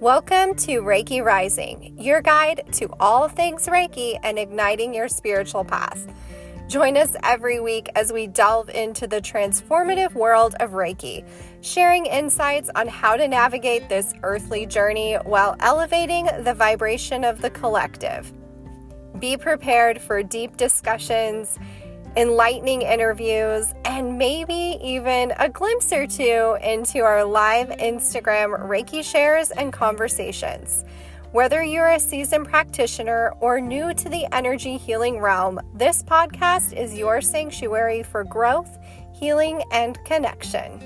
Welcome to Reiki Rising, your guide to all things Reiki and igniting your spiritual path. Join us every week as we delve into the transformative world of Reiki, sharing insights on how to navigate this earthly journey while elevating the vibration of the collective. Be prepared for deep discussions, enlightening interviews, and maybe even a glimpse or two into our live Instagram Reiki shares and conversations. Whether you're a seasoned practitioner or new to the energy healing realm, this podcast is your sanctuary for growth, healing, and connection.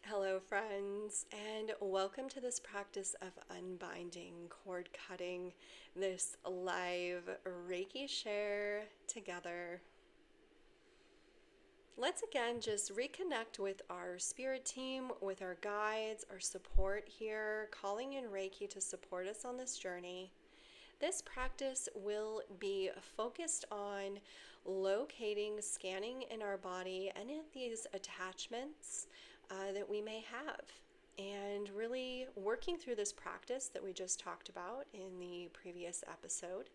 Hello, friends, and welcome to this practice of unbinding, cord cutting, this live Reiki share together. Let's again just reconnect with our spirit team, with our guides, our support here, calling in Reiki to support us on this journey. This practice will be focused on locating, scanning in our body any of these attachments that we may have, and really working through this practice that we just talked about in the previous episode.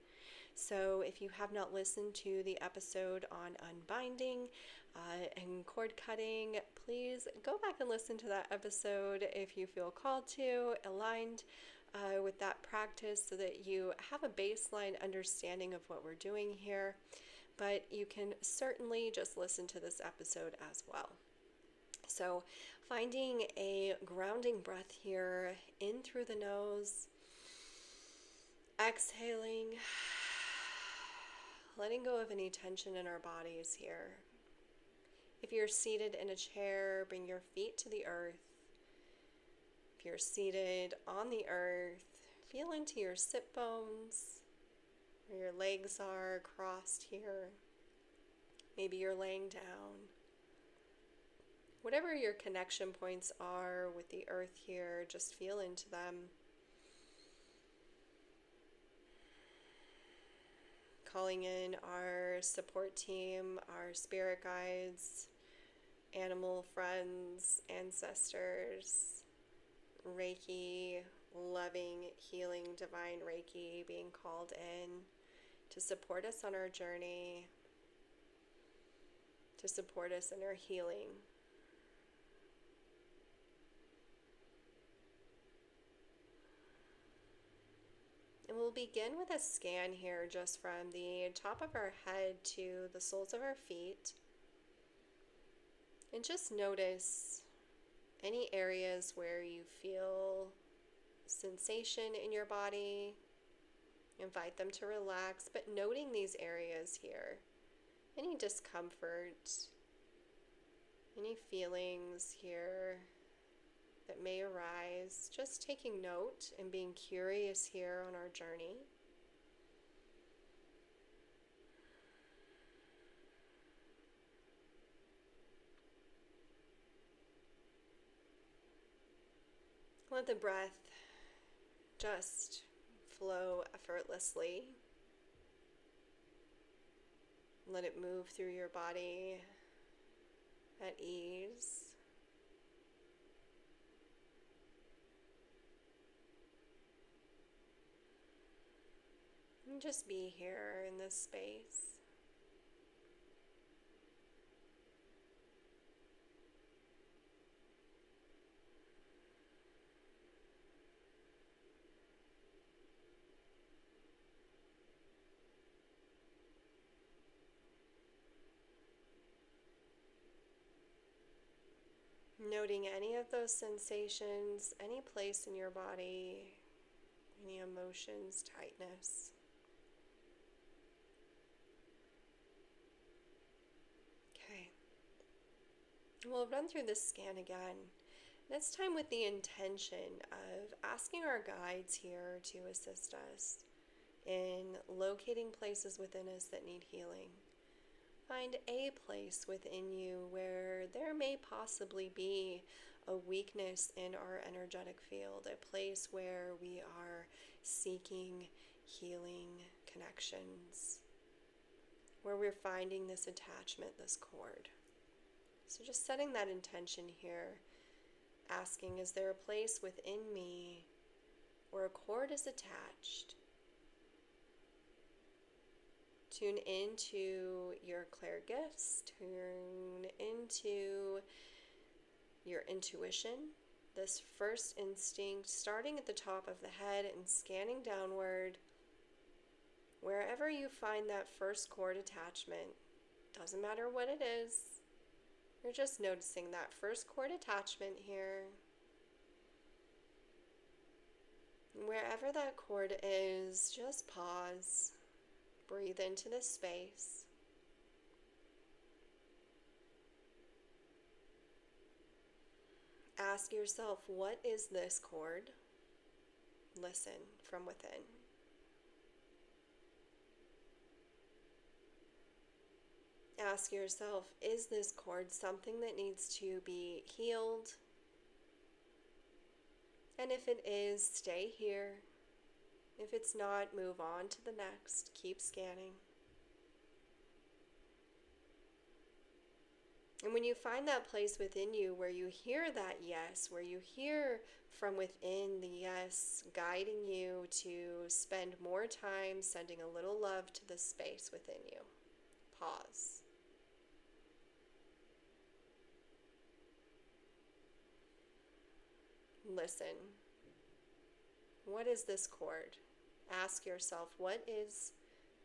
So if you have not listened to the episode on unbinding and cord cutting, please go back and listen to that episode if you feel called to, aligned with that practice, so that you have a baseline understanding of what we're doing here. But you can certainly just listen to this episode as well. So finding a grounding breath here, in through the nose, exhaling, letting go of any tension in our bodies here. If you're seated in a chair, bring your feet to the earth. If you're seated on the earth, feel into your sit bones, where your legs are crossed here. Maybe you're laying down. Whatever your connection points are with the earth here, just feel into them. Calling in our support team, our spirit guides, animal friends, ancestors, Reiki, loving, healing, divine Reiki being called in to support us on our journey, to support us in our healing. And we'll begin with a scan here, just from the top of our head to the soles of our feet. And just notice any areas where you feel sensation in your body. Invite them to relax, but noting these areas here. Any discomfort, any feelings here that may arise, just taking note and being curious here on our journey. Let the breath just flow effortlessly. Let it move through your body at ease. And just be here in this space. Noting any of those sensations, any place in your body, any emotions, tightness. Okay. We'll run through this scan again. This time with the intention of asking our guides here to assist us in locating places within us that need healing. Find a place within you where there may possibly be a weakness in our energetic field, a place where we are seeking healing connections, where we're finding this attachment, this cord. So just setting that intention here, asking, is there a place within me where a cord is attached? Tune into your clear gifts, tune into your intuition, this first instinct, starting at the top of the head and scanning downward. Wherever you find that first cord attachment, doesn't matter what it is, you're just noticing that first cord attachment here. Wherever that cord is, just pause, breathe into this space. Ask yourself, what is this cord? Listen from within. Ask yourself, is this cord something that needs to be healed? And if it is, stay here. If it's not, move on to the next. Keep scanning. And when you find that place within you where you hear that yes, where you hear from within the yes guiding you to spend more time sending a little love to the space within you, pause. Listen. What is this cord? Ask yourself, what is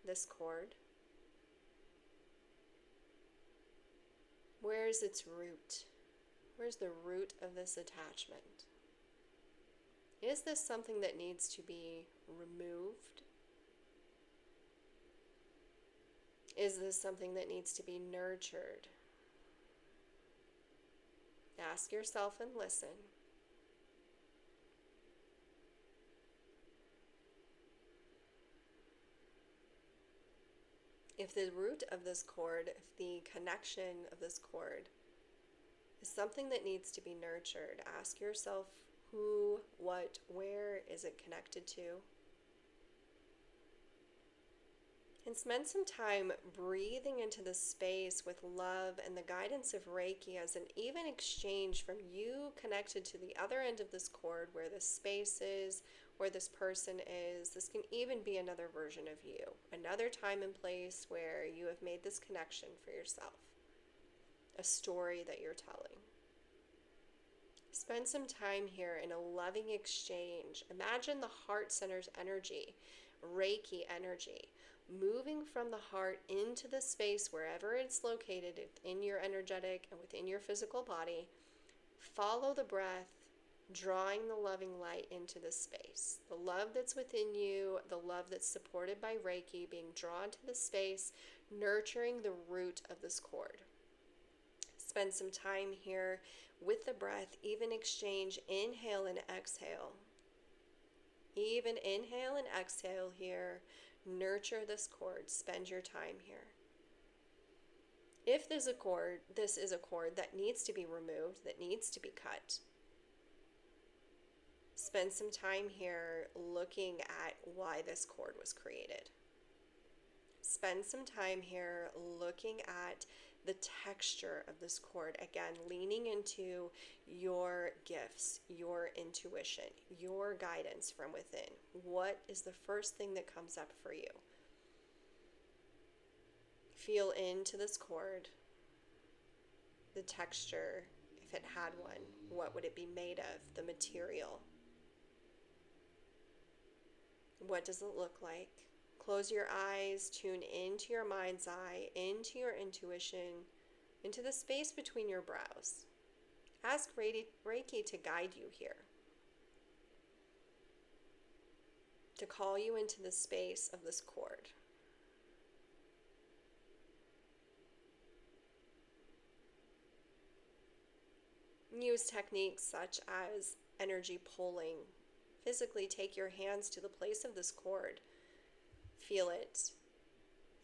this cord? Where is its root? Where's the root of this attachment? Is this something that needs to be removed? Is this something that needs to be nurtured? Ask yourself and listen. If the root of this cord, if the connection of this cord is something that needs to be nurtured, ask yourself who, what, where is it connected to? And spend some time breathing into the space with love and the guidance of Reiki as an even exchange from you connected to the other end of this cord where this space is, where this person is. This can even be another version of you, another time and place where you have made this connection for yourself, a story that you're telling. Spend some time here in a loving exchange. Imagine the heart center's energy, Reiki energy, moving from the heart into the space wherever it's located in your energetic and within your physical body. Follow the breath, drawing the loving light into the space. The love that's within you, the love that's supported by Reiki being drawn to the space, nurturing the root of this cord. Spend some time here with the breath, even exchange, inhale and exhale. Even inhale and exhale here. Nurture this cord. Spend your time here. If this is a cord that needs to be removed, that needs to be cut, spend some time here looking at why this cord was created. Spend some time here looking at the texture of this cord. Again, leaning into your gifts, your intuition, your guidance from within. What is the first thing that comes up for you? Feel into this cord, the texture, if it had one, what would it be made of, the material? What does it look like? Close your eyes, tune into your mind's eye, into your intuition, into the space between your brows. Ask Reiki to guide you here, to call you into the space of this cord. Use techniques such as energy pulling. Physically take your hands to the place of this cord. Feel it,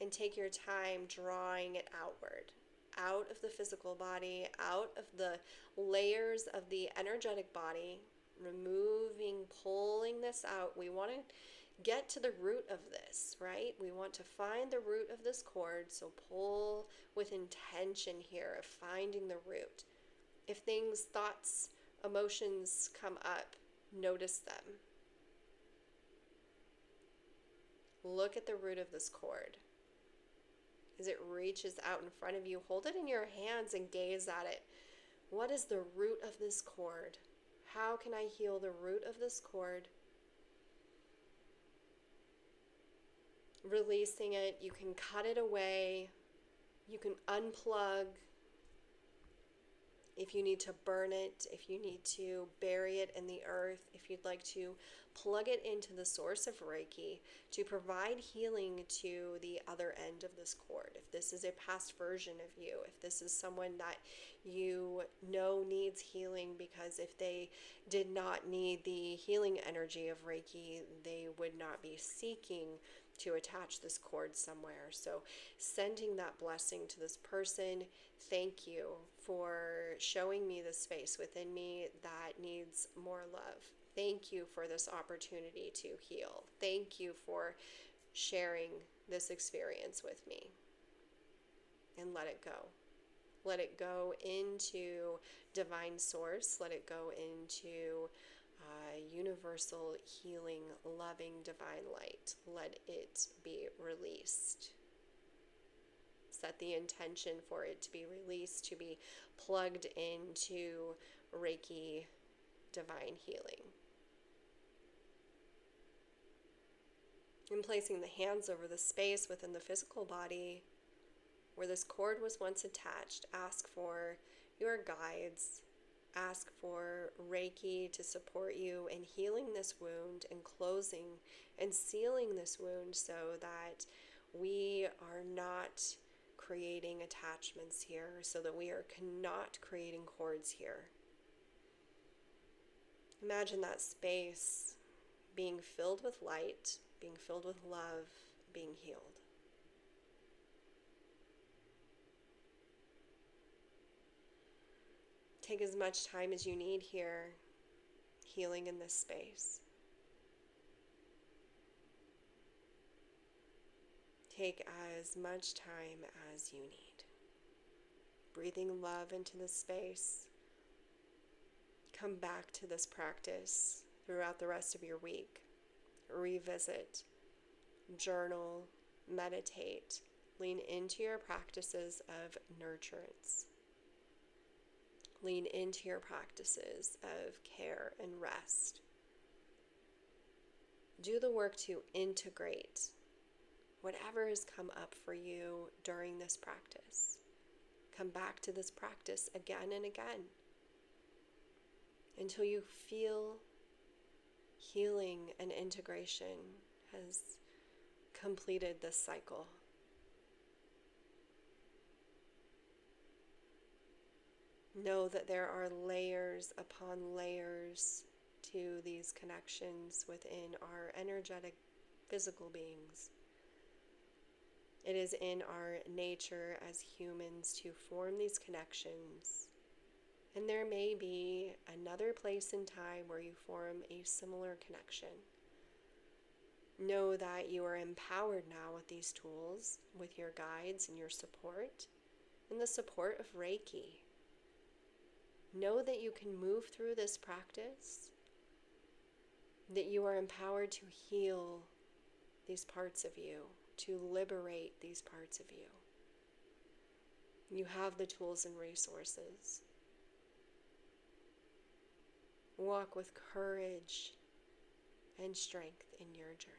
and take your time drawing it outward, out of the physical body, out of the layers of the energetic body, removing, pulling this out. We want to get to the root of this, right? We want to find the root of this cord, so pull with intention here of finding the root. If things, thoughts, emotions come up, notice them. Look at the root of this cord. As it reaches out in front of you, hold it in your hands and gaze at it. What is the root of this cord? How can I heal the root of this cord? Releasing it, you can cut it away, you can unplug. If you need to burn it, if you need to bury it in the earth, if you'd like to plug it into the source of Reiki to provide healing to the other end of this cord. If this is a past version of you, if this is someone that you know needs healing, because if they did not need the healing energy of Reiki, they would not be seeking to attach this cord somewhere. So sending that blessing to this person. Thank you for showing me the space within me that needs more love. Thank you for this opportunity to heal. Thank you for sharing this experience with me. And let it go. Let it go into divine source. Let it go into universal, healing, loving, divine light. Let it be released. Set the intention for it to be released, to be plugged into Reiki divine healing. And placing the hands over the space within the physical body where this cord was once attached, ask for your guides. Ask for Reiki to support you in healing this wound and closing and sealing this wound so that we are not creating attachments here, so that we are not creating cords here. Imagine that space being filled with light, being filled with love, being healed. Take as much time as you need here, healing in this space. Take as much time as you need. Breathing love into this space. Come back to this practice throughout the rest of your week. Revisit, journal, meditate. Lean into your practices of nurturance. Lean into your practices of care and rest. Do the work to integrate whatever has come up for you during this practice. Come back to this practice again and again until you feel healing and integration has completed this cycle. Know that there are layers upon layers to these connections within our energetic physical beings. It is in our nature as humans to form these connections. And there may be another place in time where you form a similar connection. Know that you are empowered now with these tools, with your guides and your support, and the support of Reiki. Know that you can move through this practice, that you are empowered to heal these parts of you, to liberate these parts of you. You have the tools and resources. Walk with courage and strength in your journey.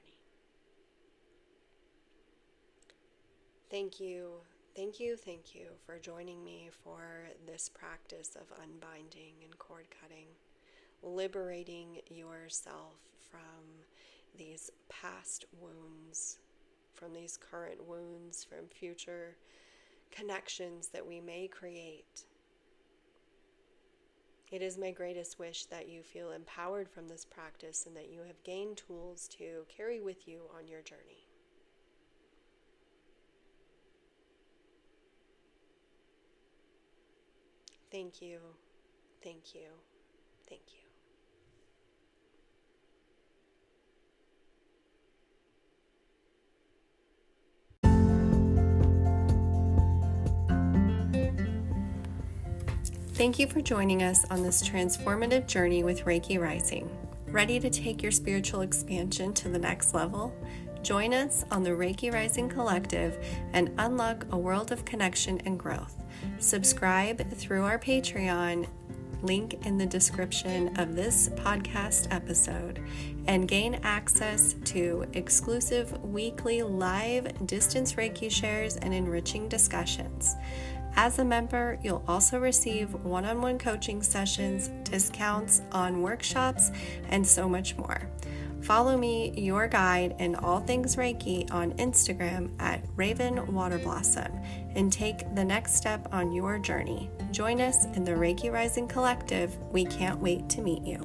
Thank you for joining me for this practice of unbinding and cord cutting, liberating yourself from these past wounds, from these current wounds, from future connections that we may create. It is my greatest wish that you feel empowered from this practice and that you have gained tools to carry with you on your journey. Thank you, thank you, thank you. Thank you for joining us on this transformative journey with Reiki Rising. Ready to take your spiritual expansion to the next level? Join us on the Reiki Rising Collective and unlock a world of connection and growth. Subscribe through our Patreon, link in the description of this podcast episode, and gain access to exclusive weekly live distance Reiki shares and enriching discussions. As a member, you'll also receive one-on-one coaching sessions, discounts on workshops, and so much more. Follow me, your guide in all things Reiki, on Instagram at Raven Waterblossom, and take the next step on your journey. Join us in the Reiki Rising Collective. We can't wait to meet you.